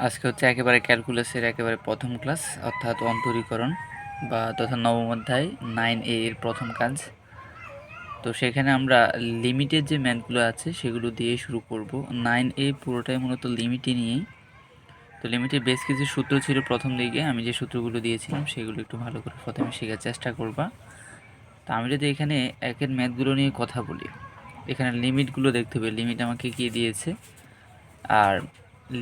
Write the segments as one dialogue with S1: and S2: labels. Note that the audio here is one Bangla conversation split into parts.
S1: আজকে হচ্ছে একেবারে ক্যালকুলাসের একেবারে প্রথম ক্লাস, অর্থাৎ অন্তরীকরণ বা তথা নবম অধ্যায় 9A এর প্রথম কাজ। তো সেখানে আমরা লিমিটের যে ম্যাথগুলো আছে সেগুলো দিয়ে শুরু করব। 9A পুরোটাই মূলত লিমিটে নিয়েই। তো লিমিটের বেশ কিছু সূত্র ছিল প্রথম দিকে, আমি যে সূত্রগুলো দিয়েছিলাম সেগুলো একটু ভালো করে প্রথমে শেখার চেষ্টা করবা। তা আমি যদি এখানে একের ম্যাথগুলো নিয়ে কথা বলি, এখানে লিমিটগুলো দেখতে হবে, লিমিট আমাকে কী দিয়েছে, আর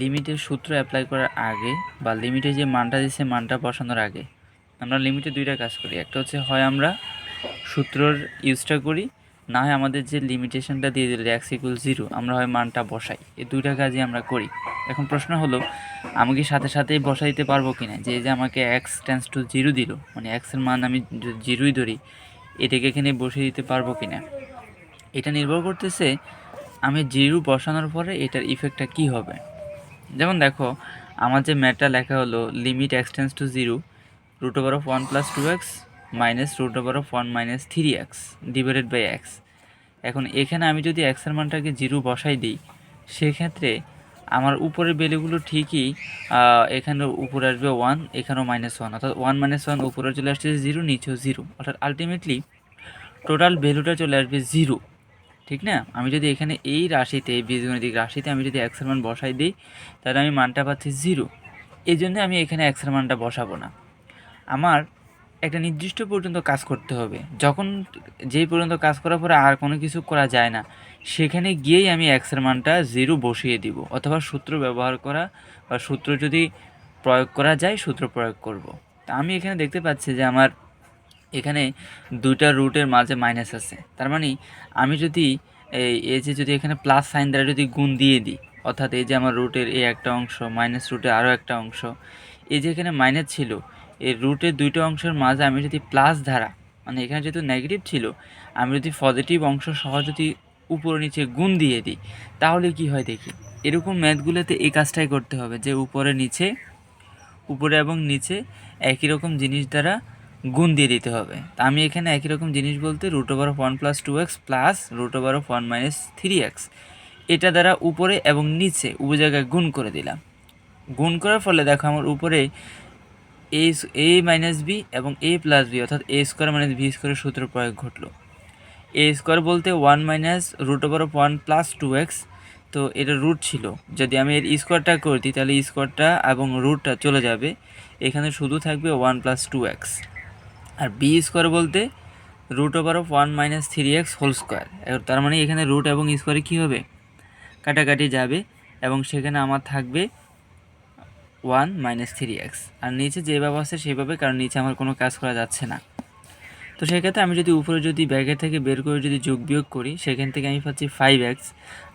S1: লিমিটের সূত্র অ্যাপ্লাই করার আগে বা লিমিটে যে মানটা দিচ্ছে মানটা বসানোর আগে আমরা লিমিটে দুইটা কাজ করি। একটা হচ্ছে হয় আমরা সূত্রর ইউজটা করি, না হয় আমাদের যে লিমিটেশনটা দিয়ে দিল x = 0 আমরা হয় মানটা বসাই। এই দুইটা কাজই আমরা করি। এখন প্রশ্ন হলো আমি কি সাথে সাথেই বসাই দিতে পারবো কিনা, যে আমাকে x → 0 দিল, মানে x এর মান আমি 0ই ধরি, এটাকে এখানে বসিয়ে দিতে পারবো কিনা। এটা নির্ভর করতেছে আমি 0 বসানোর পরে এটার ইফেক্টটা কি হবে। যেমন দেখো, আমার যে ম্যাথটা লেখা হলো limit x → 0 √1 + 2x -√1 - 3x divided by x। এখন এখানে আমি যদি x এর মানটাকে 0 বসাই দিই, সেক্ষেত্রে আমার উপরের ভ্যালুগুলো ঠিকই এখানে উপরে আসবে 1, এখানেও -1, অর্থাৎ 1 - 1 উপরে চলে আসছে 0, নিচেও 0, অর্থাৎ আলটিমেটলি টোটাল ভ্যালুটা চলে আসবে 0, ঠিক না। আমি যদি এখানে এই রাশিতে, বীজগণিতিক রাশিতে আমি যদি x এর মান বসাই দিই, তাহলে আমি মানটা পাচ্ছি 0। এই জন্য আমি এখানে x এর মানটা বসাবো না। আমার একটা নির্দিষ্ট পর্যন্ত কাজ করতে হবে, যখন যেই পর্যন্ত কাজ করার পরে আর কোনো কিছু করা যায় না, সেখানে গিয়েই আমি x এর মানটা 0 বসিয়ে দিব, অথবা সূত্র ব্যবহার করা বা সূত্র যদি প্রয়োগ করা যায় সূত্র প্রয়োগ করব। তা আমি এখানে দেখতে পাচ্ছি যে আমার এখানে দুইটা রুটের মাঝে মাইনাস আছে, তার মানে আমি যদি এই যে যদি এখানে প্লাস সাইন দ্বারা যদি গুণ দিয়ে দিই, অর্থাৎ এই যে আমার রুটের এই একটা অংশ মাইনাস রুটের আরও একটা অংশ, এই যে এখানে মাইনাস ছিল, এই রুটের দুইটা অংশের মাঝে আমি যদি প্লাস ধারা, মানে এখানে যেহেতু নেগেটিভ ছিল, আমি যদি পজিটিভ অংশ সহ যদি উপরে নিচে গুণ দিয়ে দিই, তাহলে কি হয় দেখি। এরকম ম্যাথগুলোতে এই কাজটাই করতে হবে, যে উপরে এবং নিচে একই রকম জিনিস দ্বারা গুণ দিয়ে দিতে হবে। তা আমি এখানে একই রকম জিনিস বলতে √1 + 2x +√1 - 3x এটা দ্বারা উপরে এবং নিচে উভয় জায়গায় গুণ করে দিলাম। গুণ করার ফলে দেখো আমার উপরে a - b এবং a + b, অর্থাৎ a² - b² সূত্র প্রয়োগ ঘটলো। a² বলতে 1 - √1 + 2x, তো এটা রুট ছিল, যদি আমি এর স্কোয়ারটা করে দিই তাহলে স্কোয়ারটা এবং রুটটা চলে যাবে, এখানে শুধু থাকবে 1 + 2x। আর b² বলতে √1 - 3x হোল স্কোয়ার, তার মানে এখানে রুট এবং স্কোয়ারে কী হবে, কাটাকাটি যাবে, এবং সেখানে আমার থাকবে 1 - 3x। আর নিচে যেভাবে আছে সেভাবে, কারণ নিচে আমার কোনো কাজ করা যাচ্ছে না। তো সেক্ষেত্রে আমি যদি উপরে যদি ব্র্যাকেট থেকে বের করে যদি যোগ বিয়োগ করি, সেখান থেকে আমি পাচ্ছি 5x,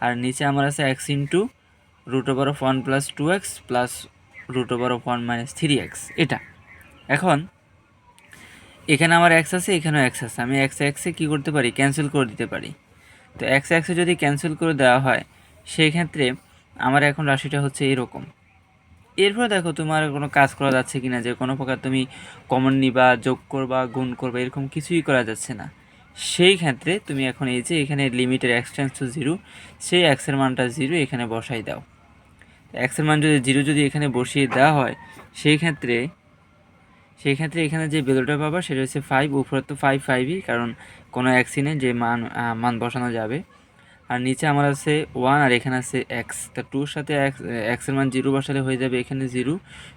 S1: আর নিচে আমার আছে x * √1 + 2x +√1 - 3x এটা। এখন এখানে আমার x আছে, এখানেও x আছে, আমি x কী করতে পারি, ক্যান্সেল করে দিতে পারি। তো x যদি ক্যান্সেল করে দেওয়া হয়, সেই ক্ষেত্রে আমার এখন রাশিটা হচ্ছে এরকম। এরপরে দেখো তোমার কোনো কাজ করা যাচ্ছে কি না, যে কোনো প্রকার তুমি কমন নিবা, যোগ করবা, গুণ করবা, এরকম কিছুই করা যাচ্ছে না। সেই ক্ষেত্রে তুমি এখন এই যে এখানে লিমিটের x → 0, সেই x এর মানটা 0 এখানে বসাই দাও। x এর মান যদি 0 যদি এখানে বসিয়ে দেওয়া হয়, সেই ক্ষেত্রে এখানে যে ভ্যালুটা পাবা সেটা হচ্ছে 5, উপরে তো 5ই, কারণ কোনো এক্সই নেই যে মান বসানো যাবে। আর নিচে আমার আছে 1, আর এখানে আছে x, তা 2-র সাথে x এর মান 0 বসালে হয়ে যাবে এখানে 0,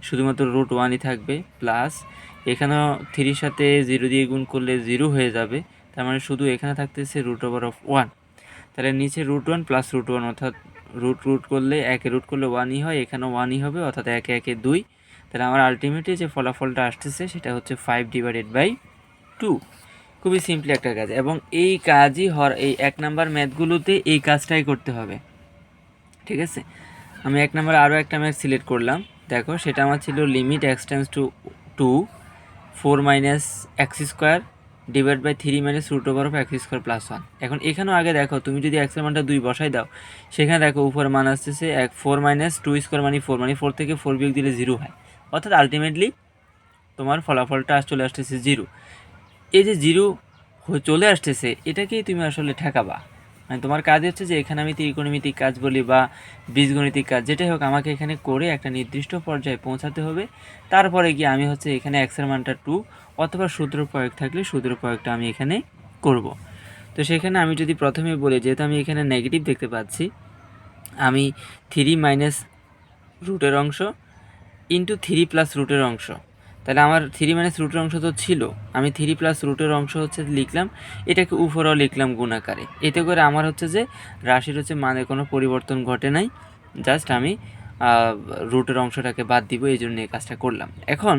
S1: শুধুমাত্র √1ই থাকবে, প্লাস এখানেও 3-র সাথে 0 দিয়ে গুণ করলে 0 হয়ে যাবে, তার মানে শুধু এখানে থাকতেছে √1। তাহলে নিচে √1 + √1, অর্থাৎ রুট করলে একে রুট করলে 1ই হয়, এখানেও 1ই হবে, অর্থাৎ 1 × 1 = 2। তাহলে আমার আলটিমেটলি যে ফলাফলটা আসতেছে সেটা হচ্ছে 5/2। খুবই সিম্পলি একটা কাজ, এবং এই কাজই এই 1 নাম্বার ম্যাথগুলোতে এই কাজটাই করতে হবে, ঠিক আছে। আমি 1 নাম্বার আরও একটা ম্যাথ সিলেক্ট করলাম, দেখো সেটা আমার ছিল limit x → 2 4 - x² divide by 3 - √x² + 1। এখন এখানেও আগে দেখো, তুমি যদি x এর মানটা 2 বসাই দাও, সেখানে দেখো উপরে মান আসতেছে 4 - 2² মানে 4, মানে 4 থেকে 4 বিয়োগ দিলে 0 হয়, অর্থাৎ আলটিমেটলি তোমার ফলাফলটা চলে আসতেছে 0। এই যে 0 চলে আসতেছে, এটাকেই তুমি আসলে ঠেকাবা, মানে তোমার কাজ হচ্ছে যে এখানে আমি ত্রিকোণমিতিক কাজ বলি বা বীজগণিতিক কাজ, যেটাই হোক আমাকে এখানে করে একটা নির্দিষ্ট পর্যায়ে পৌঁছাতে হবে। তারপরে গিয়ে আমি হচ্ছে এখানে এক্সের মানটা 2 অথবা সূত্র প্রয়োগ থাকলে সূত্র প্রয়োগটা আমি এখানে করব। তো সেখানে আমি যদি প্রথমে বলি, যেহেতু আমি এখানে নেগেটিভ দেখতে পাচ্ছি, আমি 3 মাইনাস রুটের অংশ ইন্টু 3 প্লাস রুটের অংশ, তাহলে আমার 3 মাইনাস রুটের অংশ তো ছিল, আমি 3 প্লাস রুটের অংশ হচ্ছে লিখলাম, এটাকে উপরেও লিখলাম গুণ আকারে। এতে করে আমার হচ্ছে যে রাশির হচ্ছে মানে কোনো পরিবর্তন ঘটে নাই, জাস্ট আমি রুটের অংশটাকে বাদ দিব, এই জন্য এই কাজটা করলাম। এখন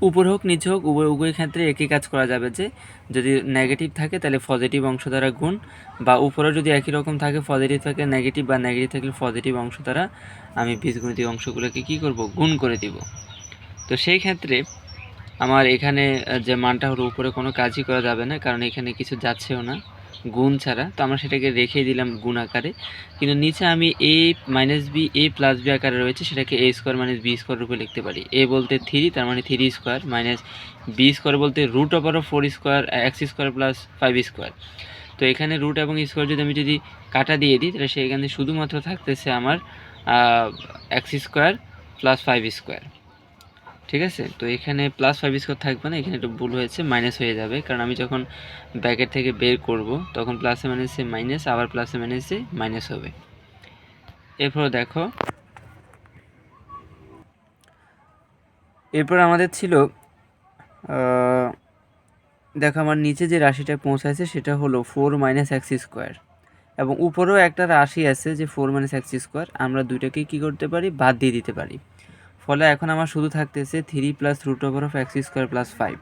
S1: উপর হোক নিচে হোক উভয় ক্ষেত্রে একই কাজ করা যাবে, যে যদি নেগেটিভ থাকে তাহলে পজিটিভ অংশ দ্বারা গুণ, বা উপরে যদি একই রকম থাকে পজিটিভ থাকে নেগেটিভ, বা নেগেটিভ থাকলে পজিটিভ অংশ দ্বারা আমি বীজগণিতিক অংশগুলোকে কী করব, গুণ করে দিব। তো সেই ক্ষেত্রে আমার এখানে যে মানটা হলো উপরে কোনো কাজই করা যাবে না, কারণ এখানে কিছু যাচ্ছেও না গুণ ছাড়া, তো আমরা সেটাকে রেখেই দিলাম গুণ আকারে। কিন্তু নিচে আমি a minus b a plus b আকারে রয়েছে, সেটাকে a square minus b square রূপে লিখতে পারি। এ বলতে 3, তার মানে 3 স্কোয়ার, মাইনাস বি স্কোয়ার বলতে root over 4 square x square plus 5 square. তো এখানে রুট এবং স্কোয়ার যদি কাটা দিয়ে দিই, তাহলে সেখানে শুধুমাত্র থাকতেছে আমার এক্স স্কোয়ার প্লাস 5 স্কোয়ার। ঠিক আছে, তো এখানে প্লাস 5 স্কোয়ার থাকবে না, এখানে একটু ভুল হয়েছে, মাইনাস হয়ে যাবে, কারণ আমি যখন ব্র্যাকেট থেকে বের করব তখন প্লাসে মাইনাসে মাইনাস, আবার প্লাসে মাইনাসে মাইনাস হবে। এরপর দেখো, এরপর আমাদের ছিল দেখো আমার নিচে যে রাশিটা পৌঁছাইছে সেটা হলো 4 মাইনাস এক্স স্কোয়ার, এবং উপরেও একটা রাশি আছে যে 4 মাইনাস এক্স স্কোয়ার, আমরা দুইটাকে কী করতে পারি, বাদ দিয়ে দিতে পারি। ফলে এখন আমার শুধু থাকতেছে 3 plus root over of x square plus 5।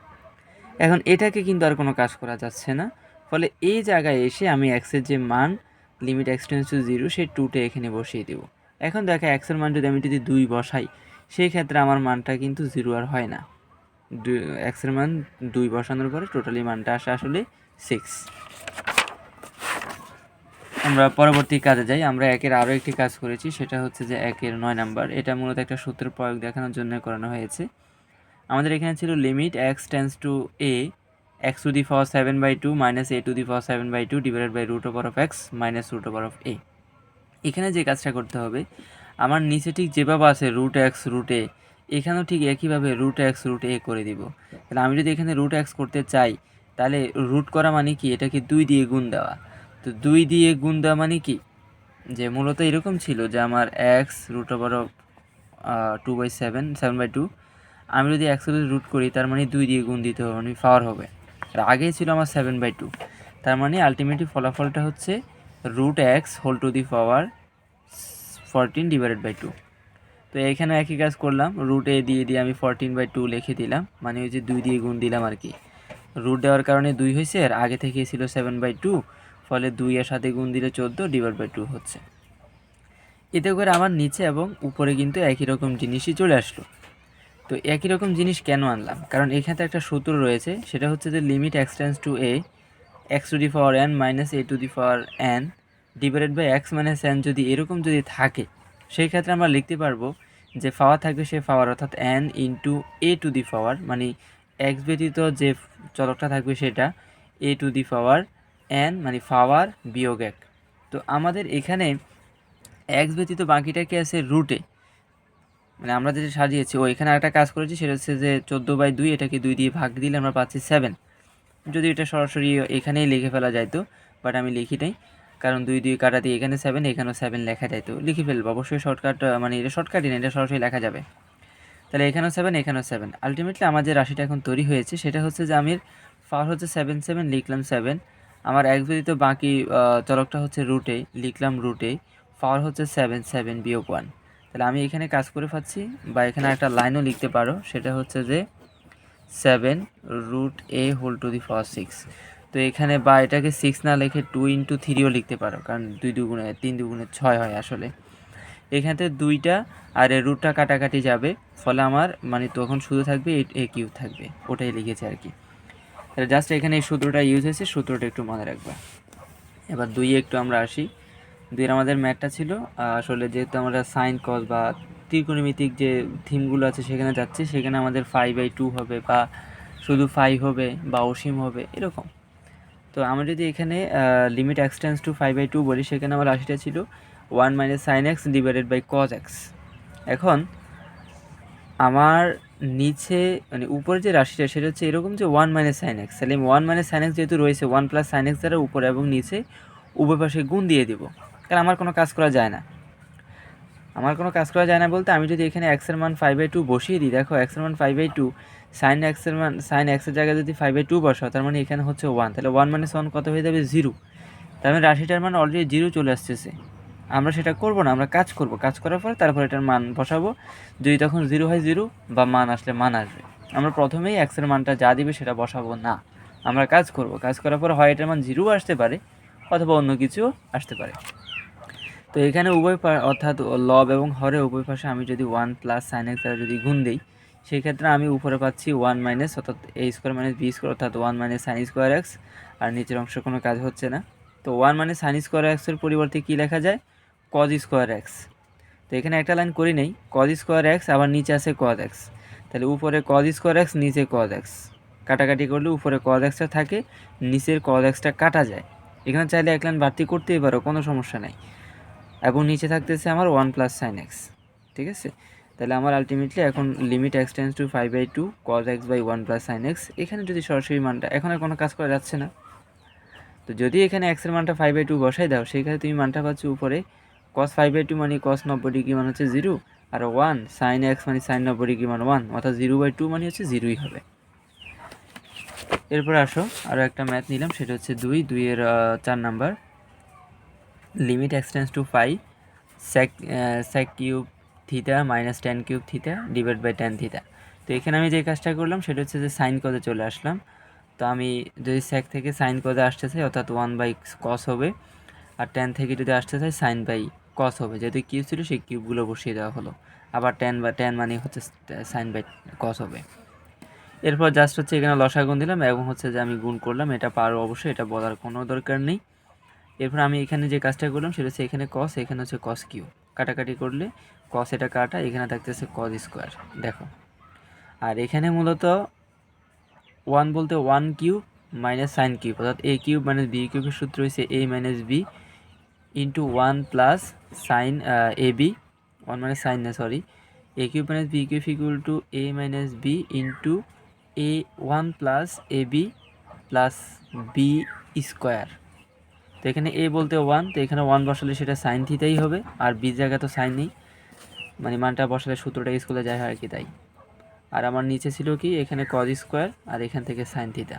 S1: এখন এটাকে কিন্তু আর কোনো কাজ করা যাচ্ছে না, ফলে এই জায়গায় এসে আমি এক্সের যে মান লিমিট এক্স টেন্স টু 0 সেই 2টা এখানে বসিয়ে দেবো। এখন দেখো এক্সের মান যদি আমি 2 বসাই, সেই ক্ষেত্রে আমার মানটা কিন্তু 0 আর হয় না। এক্সের মান 2 বসানোর পরে টোটালি মানটা আসে আসলে 6। আমরা পরবর্তী কাজে যাই। আমরা একের আরও একটি কাজ করেছি, সেটা হচ্ছে যে একের 9 নাম্বার। এটা মূলত একটা সূত্রের প্রয়োগ দেখানোর জন্য করানো হয়েছে। আমাদের এখানে ছিল limit x tends to A x to the power 7/2 minus A to the power 7/2 divided by root over of X minus root over of A. এখানে যে কাজটা করতে হবে, আমার নিচে ঠিক যেভাবে আছে রুট এক্স রুট এ, এখানেও ঠিক একইভাবে রুট এক্স রুট এ করে দিব। তাহলে আমি যদি এখানে রুট এক্স করতে চাই, তাহলে রুট করা মানে কি, এটাকে 2 দিয়ে গুণ দেওয়া। তো 2 দিয়ে গুণ দেওয়া মানে কি, যে মূলত এরকম ছিল যে আমার এক্স রুট ওভার অফ 7/2, আমি যদি এক্স যদি রুট করি তার মানে 2 দিয়ে গুণ দিতে হবে, মানে পাওয়ার হবে। আর আগেই ছিল আমার 7/2, তার মানে আলটিমেটলি ফলাফলটা হচ্ছে root x whole to the power 14 divided by 2। তো এখানে একই কাজ করলাম, রুট এ দিয়ে আমি 14/2 লিখে দিলাম, মানে ওই যে 2 দিয়ে গুণ দিলাম আর কি। রুট দেওয়ার কারণে 2 হয়েছে, আর আগে থেকে ছিল 7/2, ফলে 2 এর সাথে গুণ দিলে 14 ডিভাইড বাই 2 হচ্ছে। এতে করে আমার নিচে এবং উপরে কিন্তু একই রকম জিনিসই চলে আসলো। তো একই রকম জিনিস কেন আনলাম, কারণ এখানে একটা সূত্র রয়েছে, সেটা হচ্ছে যে limit x tends to A x to the power n minus A to the power n divided by x minus n, যদি এরকম যদি থাকে সেই ক্ষেত্রে আমরা লিখতে পারবো যে পাওয়ার থাকবে সে পাওয়ার, অর্থাৎ N into A to the power, মানে এক্স ব্যতীত যে চলকটা থাকবে সেটা এ টু দি পাওয়ার এন, মানে পাওয়ার বিয়োগ 1। তো আমাদের এখানে এক্স ব্যতীত বাকিটাকে আছে রুটে, মানে আমরা যেটা সাজিয়েছি, ও এখানে একটা কাজ করেছি, সেটা হচ্ছে যে 14/2 এটাকে 2 দিয়ে ভাগ দিলে আমরা পাচ্ছি 7। যদি এটা সরাসরি এখানেই লিখে ফেলা যাইতো, বাট আমি লিখি নাই, কারণ 2 কাটা দিয়ে এখানে 7, এখানেও 7 লেখা যাইতো, লিখে ফেলবো অবশ্যই শর্টকাট, মানে এটা শর্টকাটই না, এটা সরাসরি লেখা যাবে। তাহলে এখানেও 7 এখানেও 7, আলটিমেটলি আমার যে রাশিটা এখন তৈরি হয়েছে সেটা হচ্ছে যে আমি পাওয়ার হচ্ছে 7 লিখলাম 7, আমার এক ব্যতীত বাকি চলকটা হচ্ছে রুটে, লিখলাম রুটে, পাওয়ার হচ্ছে 7 বিয়োগ 1। তাহলে আমি এখানে কাজ করে পাচ্ছি, বা এখানে একটা লাইনও লিখতে পারো, সেটা হচ্ছে যে 7 root A whole to the power 6। তো এখানে বা এটাকে 6 না লিখে 2 ইন্টু 3ও লিখতে পারো, কারণ 2 দুগুণে 3 দুগুণে 6 হয় আসলে। এখানে 2টা আর এর রুটটা কাটাকাটি যাবে, ফলে আমার মানে তখন শুধু থাকবে এ কিউব থাকবে, ওটাই লিখেছে আর কি। তাহলে জাস্ট এখানে এই সূত্রটা ইউজ হয়েছে, সূত্রটা একটু মনে রাখবে। এবার 2 একটু আমরা আসি। 2 আমাদের ম্যাথটা ছিল আসলে, যেহেতু আমরা সাইন কস বা ত্রিকোণমিতিক যে থিমগুলো আছে সেখানে যাচ্ছি, সেখানে আমাদের 5/2 হবে, বা শুধু 5 হবে, বা অসীম হবে, এরকম। তো তো আমরা যদি এখানে লিমিট এক্স টেন্স টু 5/2 বলি, সেখানে আমার রাশিটা ছিল 1 - sin x divided by cos x। এখন আমার নিচে মানে উপরে যে রাশিটা সেটা হচ্ছে এরকম যে 1 - sin x, তাহলে 1 - sin x যেহেতু রয়েছে 1 + sin x দ্বারা উপরে এবং নিচে উভয় পাশে গুণ দিয়ে দিব, কারণ আমার কোনো কাজ করা যায় না। বলতে আমি যদি এখানে x এর মান 5/2 বসিয়ে দিই, দেখো x এর মান 5/2, sin x এর জায়গায় যদি 5/2 বসাও, তার মানে এখানে হচ্ছে 1, তাহলে 1 - 1 কত হয়ে যাবে 0। তার মানে রাশিটার মান অলরেডি 0 চলে আসতেছে। আমরা সেটা করব না, আমরা কাজ করব, কাজ করার পর তারপর এটার মান বসাবো। যদি তখন 0 হয় 0, বা মান আসলে মান আসবে। আমরা প্রথমেই x এর মানটা যা দিবে সেটা বসাবো না, আমরা কাজ করব, কাজ করার পর হয় এটার মান 0 আসতে পারে অথবা অন্য কিছুও আসতে পারে। তো এখানে অর্থাৎ লব এবং হরে উভয় পাশে আমি যদি 1 + sin x দ্বারা যদি গুণ দিই, সেই ক্ষেত্রে আমি উপরে পাচ্ছি 1 - অর্থাৎ a² - b² অর্থাৎ 1 - sin স্কোয়ার x, আর নিচের অংশ কোনো কাজ হচ্ছে না। তো 1 - sin স্কোয়ার x এর পরিবর্তে কী লেখা যায়, cos স্কোয়ার x। তো এখানে একটা লাইন করি নেই, cos স্কোয়ার x, আবার নিচে আছে cos x, তাহলে উপরে cos স্কোয়ার x, নিচে cos x, কাটাকাটি করলে উপরে cos x-টা থাকে, নিচের cos x-টা কাটা যায়। এখানে চাইলে এক লাইন বাড়তি করতেই পারো, কোনো সমস্যা নাই। এবং নিচে থাকতেছে আমার 1 + sin x, ঠিক আছে। তাহলে আমার আলটিমেটলি এখন limit x tends to 5/2 cos x by 1 + sin x, এখানে যদি সরাসরি মানটা, এখন আর কোনো কাজ করা যাচ্ছে না, তো যদি এখানে x এর মানটা 5/2 বসাই দাও, সেখানে তুমি মানটা পাচ্ছ উপরে cos 5/2 মানে cos 90 ডিগ্রি মান হচ্ছে 0, আর 1 sin x মানে sin 90 ডিগ্রি মান 1, অর্থাৎ 0/2 মানে হচ্ছে 0ই হবে। এরপর আসো আরও একটা ম্যাথ নিলাম, সেটা হচ্ছে 2 এর 4 number. Limit x tends to 5 sec cube theta minus tan cube theta divide by tan theta. তো এখানে আমি যে কাজটা করলাম সেটা হচ্ছে যে সাইন কজে চলে আসলাম। তো আমি যদি sec থেকে সাইন কজে আসতে চাই, অর্থাৎ 1/cos হবে, আর tan থেকে যদি আসতে চাই সাইন বাই cos হবে। যেহেতু কিউব ছিল সেই কিউবগুলো বসিয়ে দেওয়া হলো, আবার tan মানে হচ্ছে সাইন বাই cos হবে। এরপর জাস্ট হচ্ছে এখানে লসাগুণ দিলাম এবং হচ্ছে যে আমি গুণ করলাম, এটা পারো অবশ্যই, এটা বলার কোনো দরকার নেই। এরপর আমি এখানে যে কাজটা করলাম সেটা হচ্ছে এখানে cos, এখানে হচ্ছে cos কিউব, কাটাকাটি করলে cos এটা কাটা, এখানে থাকতেছে cos স্কোয়ার, দেখো। আর এখানে মূলত 1 বলতে 1 কিউব মাইনাস সাইন কিউব, অর্থাৎ a কিউব মাইনাস b কিউবের সূত্র হচ্ছে a minus b into 1 plus sign ab, 1 মানে সাইন না sorry, a cube minus b cube equal to a minus b into a 1 plus ab plus b square. তো এখানে a বলতে 1, তো এখানে 1 বসালে সেটা সাইন থিটাই হবে, আর b জায়গা তো সাইন নেই, মানে মানটা বসালে সূত্রটা স্কুলে যায় হয় আর কি, তাই। আর আমার নিচে ছিল কি এখানে cos স্কোয়ার, আর এখান থেকে সাইন থিটা।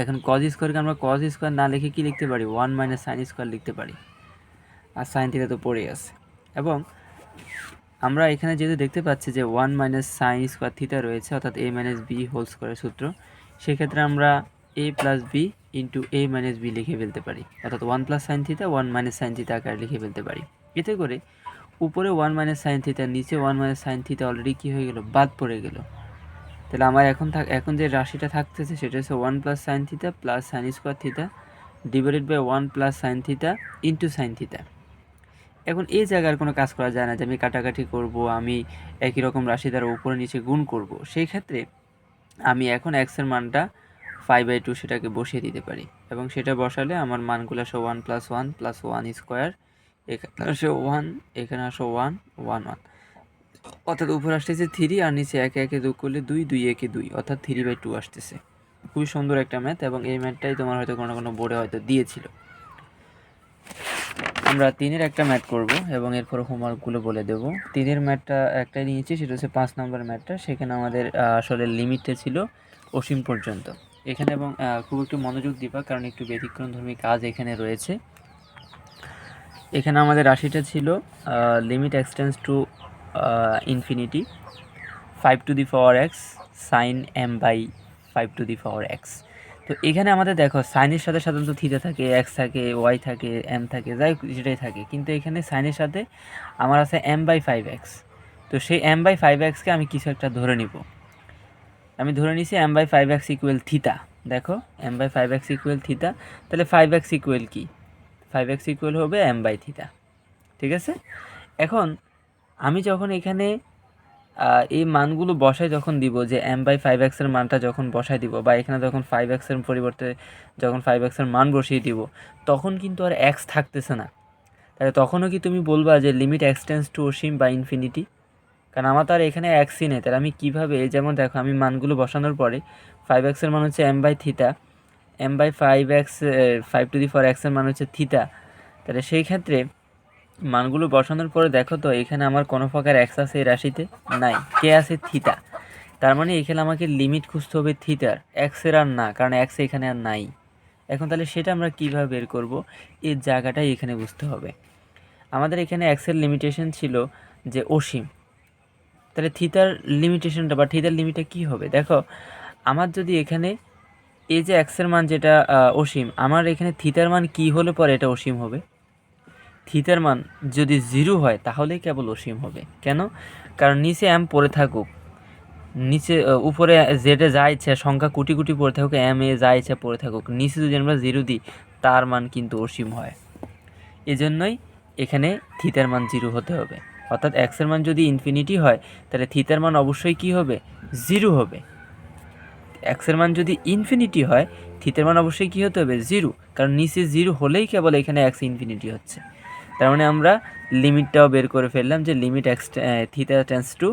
S1: এখন cos স্কোয়ারকে আমরা cos স্কোয়ার না লিখে কি লিখতে পারি, 1 - sin স্কোয়ার লিখতে পারি, আর সাইন থিটা তো পড়ে আছে। এবং আমরা এখানে যেহেতু দেখতে পাচ্ছি যে 1 - sin স্কোয়ার থিটা রয়েছে, অর্থাৎ a মাইনাস b হোল স্কোয়ারের সূত্র, সেক্ষেত্রে আমরা a plus b into a minus b লিখে ফেলতে পারি, অর্থাৎ 1 plus sine theta 1 minus sine theta আকারে লিখে ফেলতে পারি। এতে করে উপরে 1 মাইনাস সাইন থিটা, নিচে 1 মাইনাস সাইন থিটা অলরেডি কী হয়ে গেল, বাদ পড়ে গেল। তাহলে আমার এখন যে রাশিটা থাকতেছে সেটা হচ্ছে 1 plus sine theta plus sine square theta divided by 1 plus sine theta into sine theta. এখন এই জায়গার কোনো কাজ করা যায় না যে আমি কাটাকাটি করব, আমি একই রকম রাশি দ্বারা উপরে নিচে গুণ করব। সেই ক্ষেত্রে আমি এখন এক্সের মানটা 5/2 সেটাকে বসিয়ে দিতে পারি, এবং সেটা বসালে আমার মানগুলো আসে 1 + 1 + 1 স্কোয়ার, এখানে আসে 1, এখানে আসে 1 1 1, অর্থাৎ উপরে আসতেছে 3, আর নিচে একে একে যোগ করলে 2 2 একে 2, অর্থাৎ 3/2 আসতেছে। খুবই সুন্দর একটা ম্যাথ, এবং এই ম্যাথটাই তোমার হয়তো কোনো কোনো বোর্ডে হয়তো দিয়েছিল। আমরা 3-এর একটা ম্যাথ করব এবং এরপর হোমওয়ার্কগুলো বলে দেব। 3-এর ম্যাথটা একটাই নিয়েছি, সেটা হচ্ছে 5 নম্বর ম্যাথটা। সেখানে আমাদের আসলে লিমিটটা ছিল অসীম পর্যন্ত এখানে, এবং খুব একটু মনোযোগ দিবা কারণ একটু ব্যতিক্রমধর্মী কাজ এখানে রয়েছে। এখানে আমাদের রাশিটা ছিল limit x tends to infinity 5⁴x sin m/5⁴x। তো এখানে আমাদের দেখো সাইনের সাথে সাধারণত থিটা থাকে, এক্স থাকে, ওয়াই থাকে, এম থাকে, যাই যেটাই থাকে, কিন্তু এখানে সাইনের সাথে আমার আছে m/5x। তো সেই m/5xকে আমি কিছু একটা ধরে নিব, আমি ধরে নিছি m/5x ইকুয়াল থিটা। দেখো m/5x ইকুয়াল থিটা, তাহলে 5x ইকুয়াল কি, 5x ইকুয়াল হবে m/θ, ঠিক আছে। এখন আমি যখন এখানে এই মানগুলো বসায় যখন দিব, যে m/5x এর মানটা যখন বসায় দিব, বা এখানে যখন 5x এর পরিবর্তে যখন 5x এর মান বসিয়ে দিব, তখন কিন্তু আর x থাকতেছে না। তাহলে তখনও কি তুমি বলবা যে লিমিট x টেন্ডস টু অসীম বা ইনফিনিটি? কারণ আমার তো আর এখানে এক্সই নেই। তাহলে আমি কীভাবে, যেমন দেখো আমি মানগুলো বসানোর পরে 5x এর মান হচ্ছে m/থিটা, m/5x 5^4x এর মান হচ্ছে থিটা। তাহলে সেই ক্ষেত্রে মানগুলো বসানোর পরে দেখো তো এখানে আমার কোনো প্রকার এক্স আছে এই রাশিতে? নাই। কে আছে? থিটা। তার মানে এখানে আমাকে লিমিট খুঁজতে হবে থিটার, এক্সের আর না, কারণ এক্স এখানে আর নাই। এখন তাহলে সেটা আমরা কীভাবে বের করব? এই জায়গাটাই এখানে বুঝতে হবে। আমাদের এখানে এক্সের লিমিটেশন ছিল যে অসীম, তাহলে থিটার লিমিটেশনটা বা থিটার লিমিটটা কী হবে? দেখো আমার যদি এখানে এই যে এক্সের মান যেটা অসীম, আমার এখানে থিটার মান কী হলে পরে এটা অসীম হবে? থিটার মান যদি 0 হয় তাহলেই কেবল অসীম হবে। কেন? কারণ নিচে এম পড়ে থাকুক, নিচে উপরে জেডে যা ইচ্ছা সংখ্যা কোটি কোটি পড়ে থাকুক, এম এ যা ইচ্ছা পড়ে থাকুক, নিচে যদি আমরা 0 দিই তার মান কিন্তু অসীম হয়। এজন্যই এখানে থিটার মান 0 হতে হবে। অর্থাৎ এক্সের মান যদি ইনফিনিটি হয় তাহলে থিটার মান অবশ্যই কী হবে? 0 হবে। এক্সের মান যদি ইনফিনিটি হয় থিটার মান অবশ্যই কী হতে হবে? 0, কারণ নিচে 0 হলেই কেবল এখানে এক্স ইনফিনিটি হচ্ছে। তার মানে আমরা লিমিটটাও বের করে ফেললাম যে limit x theta tends to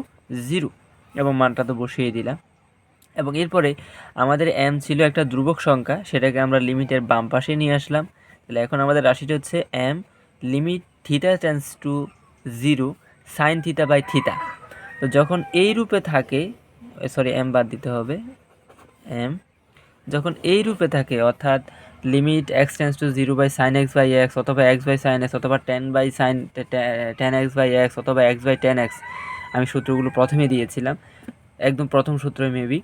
S1: 0, এবং মানটা তো বসিয়ে দিলাম। এবং এরপরে আমাদের এম ছিল একটা ধ্রুবক সংখ্যা, সেটাকে আমরা লিমিটের বাম পাশে নিয়ে আসলাম। তাহলে এখন আমাদের রাশিটা হচ্ছে এম limit theta tends to 0 sine theta by theta. তো যখন এই রূপে থাকে, এম বাদ দিতে হবে, এম যখন এই রূপে থাকে, অর্থাৎ limit x tends to 0 by sine x by x, অথবা এক্স বাই সাইন এক্স, অথবা টেন এক্স বাই এক্স, অথবা এক্স বাই টেন এক্স, আমি সূত্রগুলো প্রথমে দিয়েছিলাম, একদম প্রথম সূত্র মেবি,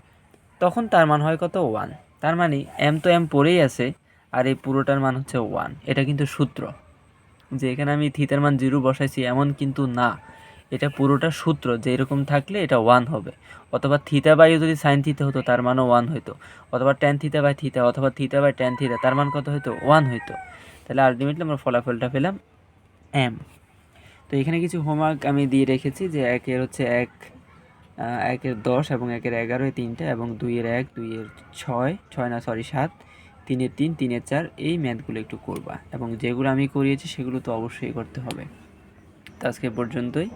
S1: তখন তার মান হয় কত? 1। তার মানে এম তো এম পড়েই আছে, আর এই পুরোটার মান হচ্ছে 1। এটা কিন্তু সূত্র, যে এখানে আমি থিটার মান 0 বসাইছি এমন কিন্তু না, এটা পুরোটা সূত্র যে এরকম থাকলে এটা 1 হবে। অথবা থিটা বাই যদি সাইন থিটা হতো তার মানও 1 হইতো, অথবা ট্যান থিটা বাই থিটা, অথবা থিটা বাই ট্যান থিটা, তার মান কত হইতো? 1 হইতো। তাহলে আলটিমেটলি আমরা ফলাফলটা পেলাম এম। তো এখানে কিছু হোমওয়ার্ক আমি দিয়ে রেখেছি, যে একের হচ্ছে 1-এর 10 এবং 1-এর 11, এই তিনটা, এবং 2-এর 1, 2-এর 7, 3-এর 3, 3-এর 4, এই ম্যাথগুলো একটু করবা, এবং যেগুলো আমি করিয়েছি সেগুলো তো অবশ্যই করতে হবে। তো আজকে পর্যন্তই।